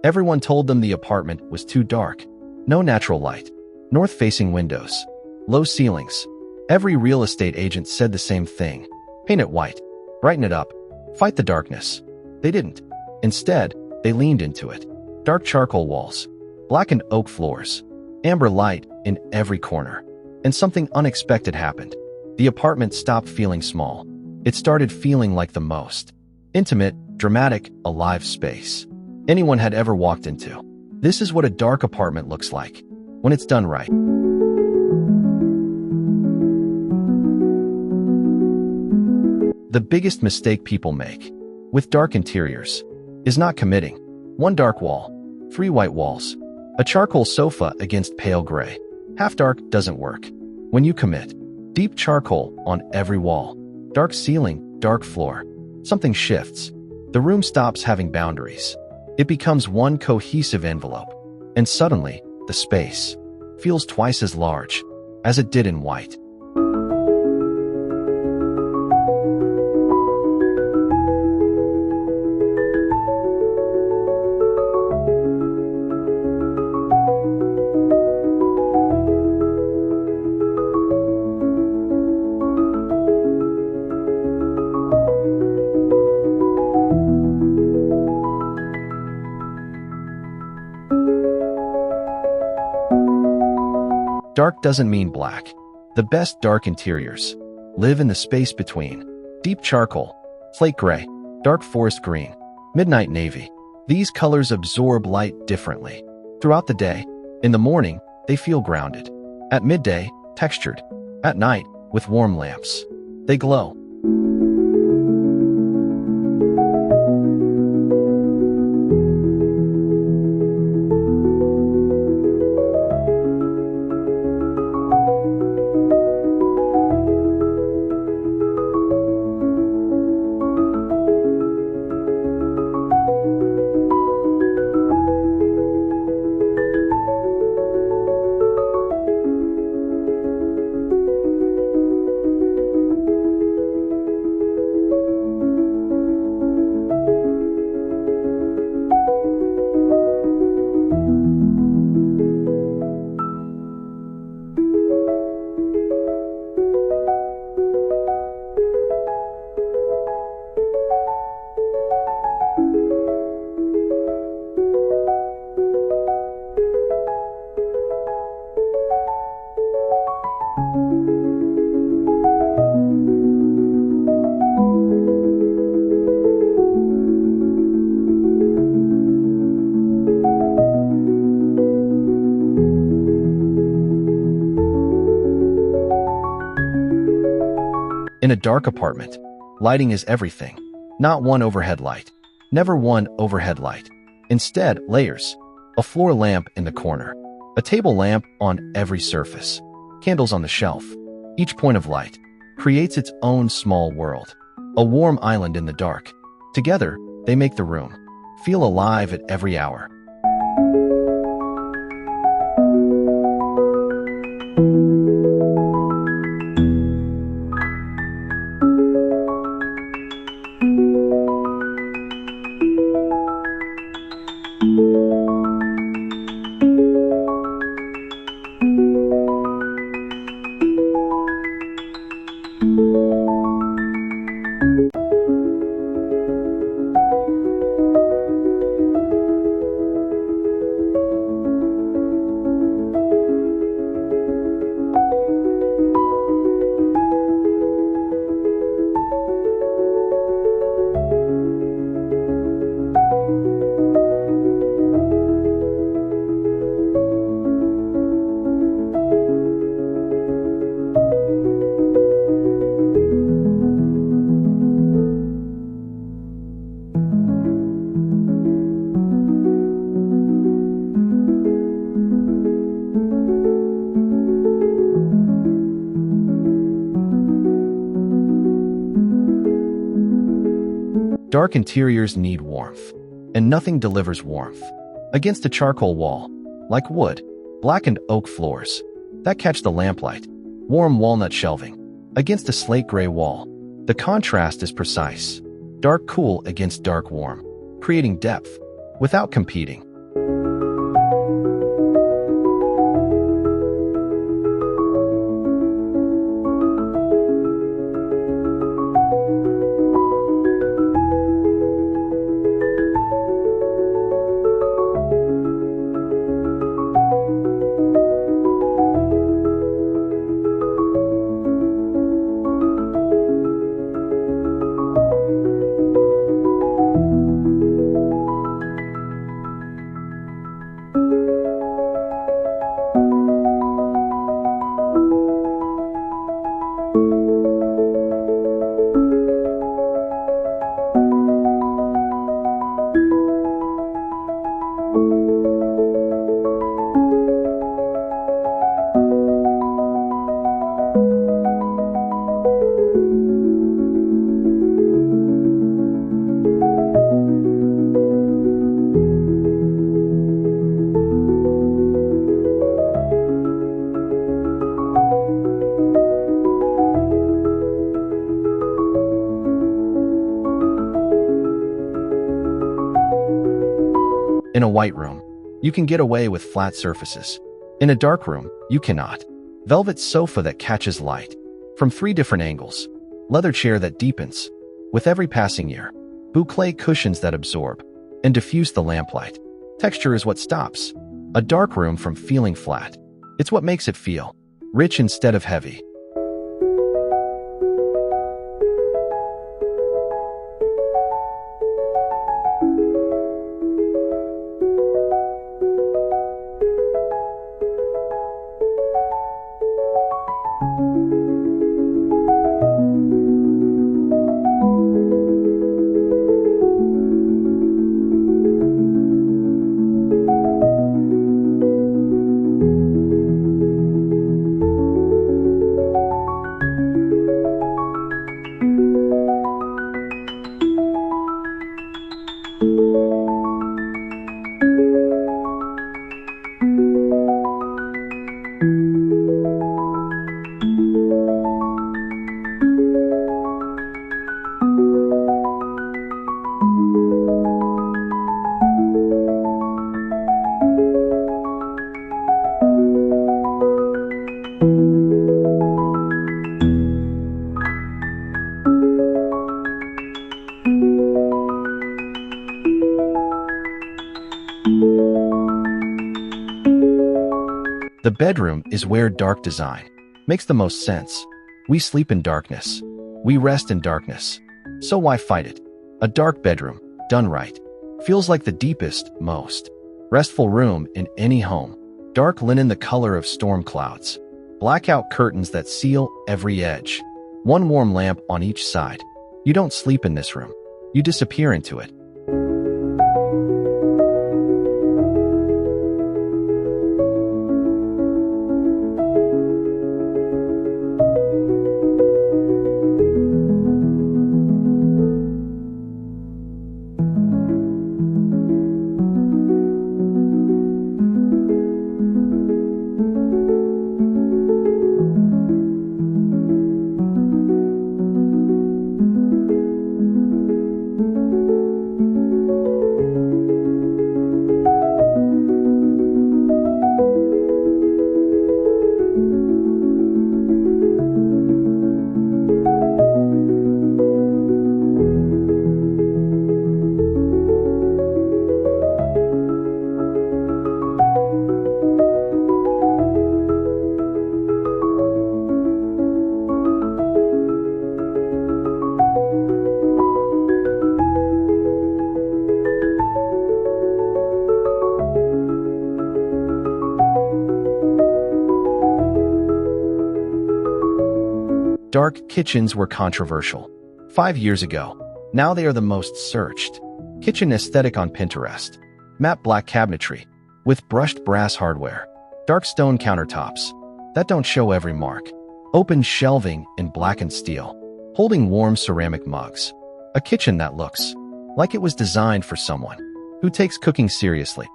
Everyone told them the apartment was too dark. No natural light. North-facing windows. Low ceilings. Every real estate agent said the same thing. Paint it white. Brighten it up. Fight the darkness. They didn't. Instead, they leaned into it. Dark charcoal walls. Blackened oak floors. Amber light in every corner. And something unexpected happened. The apartment stopped feeling small. It started feeling like the most intimate, dramatic, alive space anyone had ever walked into. This is what a dark apartment looks like when it's done right. The biggest mistake people make with dark interiors is not committing. One dark wall, 3 white walls, a charcoal sofa against pale gray. Half dark doesn't work. When you commit, deep charcoal on every wall, dark ceiling, dark floor, something shifts. The room stops having boundaries. It becomes one cohesive envelope. And suddenly, the space feels twice as large as it did in white. Dark doesn't mean black. The best dark interiors live in the space between. Deep charcoal, slate gray, dark forest green, midnight navy. These colors absorb light differently. Throughout the day, in the morning, they feel grounded. At midday, textured. At night, with warm lamps, they glow. In a dark apartment, lighting is everything. Not one overhead light. Never one overhead light. Instead, layers. A floor lamp in the corner. A table lamp on every surface. Candles on the shelf. Each point of light creates its own small world. A warm island in the dark. Together, they make the room feel alive at every hour. Dark interiors need warmth, and nothing delivers warmth. Against a charcoal wall, like wood, blackened oak floors that catch the lamplight, warm walnut shelving. Against a slate gray wall, the contrast is precise. Dark cool against dark warm, creating depth without competing. In a white room, you can get away with flat surfaces. In a dark room, you cannot. Velvet sofa that catches light from 3 different angles. Leather chair that deepens with every passing year. Boucle cushions that absorb and diffuse the lamplight. Texture is what stops a dark room from feeling flat. It's what makes it feel rich instead of heavy. The bedroom is where dark design makes the most sense. We sleep in darkness. We rest in darkness. So why fight it? A dark bedroom, done right, feels like the deepest, most restful room in any home. Dark linen the color of storm clouds. Blackout curtains that seal every edge. One warm lamp on each side. You don't sleep in this room. You disappear into it. Dark kitchens were controversial 5 years ago. Now they are the most searched. Kitchen aesthetic on Pinterest. Matte black cabinetry with brushed brass hardware. Dark stone countertops that don't show every mark. Open shelving in blackened steel, holding warm ceramic mugs. A kitchen that looks like it was designed for someone who takes cooking seriously.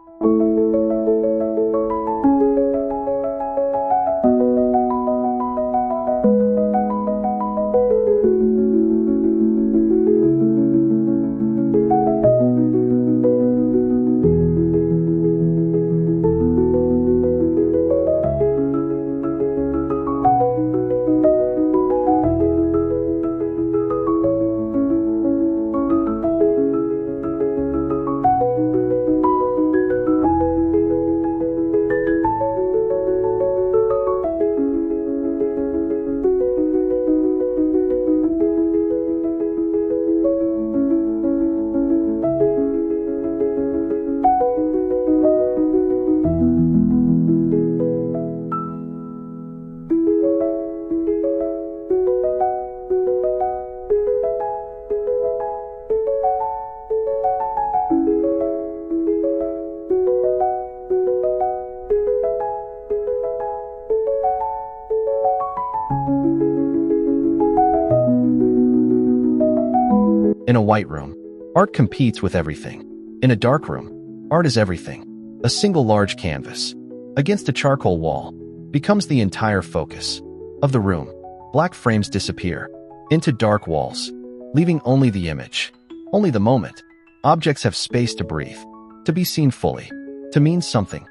In a white room, art competes with everything. In a dark room, art is everything. A single large canvas against a charcoal wall becomes the entire focus of the room. Black frames disappear into dark walls, leaving only the image, only the moment. Objects have space to breathe. to be seen fully, to mean something.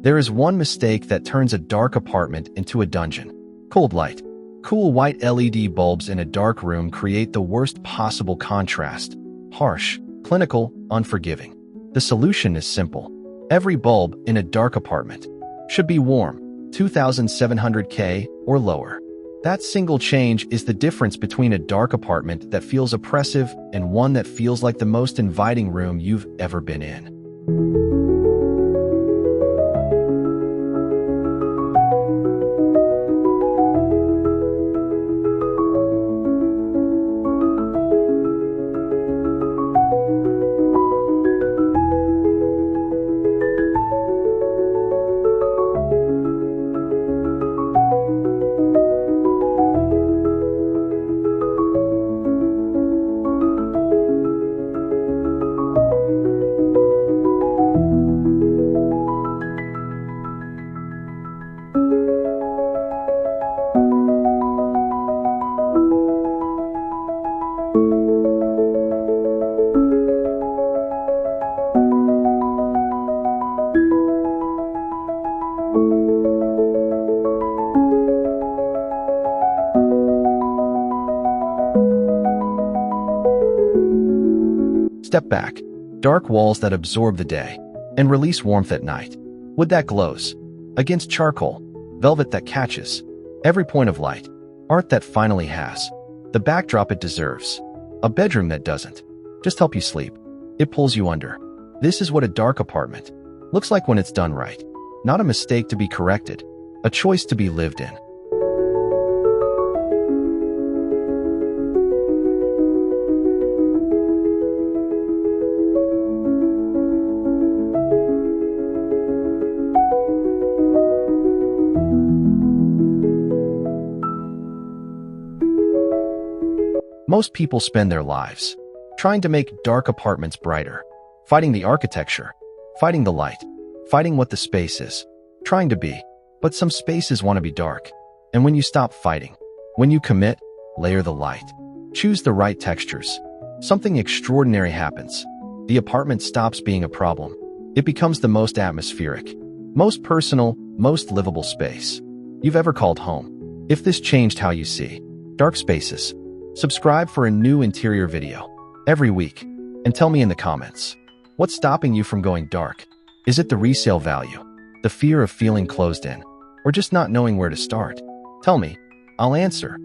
There is one mistake that turns a dark apartment into a dungeon. Cold light. Cool white LED bulbs in a dark room create the worst possible contrast. Harsh, clinical, unforgiving. The solution is simple. Every bulb in a dark apartment should be warm, 2700 K or lower. That single change is the difference between a dark apartment that feels oppressive and one that feels like the most inviting room you've ever been in. Step back. Dark walls that absorb the day and release warmth at night. Wood that glows against charcoal. Velvet that catches every point of light. Art that finally has the backdrop it deserves. A bedroom that doesn't just help you sleep. It pulls you under. This is what a dark apartment looks like when it's done right. Not a mistake to be corrected. A choice to be lived in. Most people spend their lives trying to make dark apartments brighter, fighting the architecture, fighting the light, fighting what the space is trying to be. But some spaces want to be dark. And when you stop fighting, when you commit, layer the light, choose the right textures, something extraordinary happens. The apartment stops being a problem. It becomes the most atmospheric, most personal, most livable space you've ever called home. If this changed how you see dark spaces, subscribe for a new interior video every week and tell me in the comments, what's stopping you from going dark? Is it the resale value, the fear of feeling closed in, or just not knowing where to start? Tell me, I'll answer.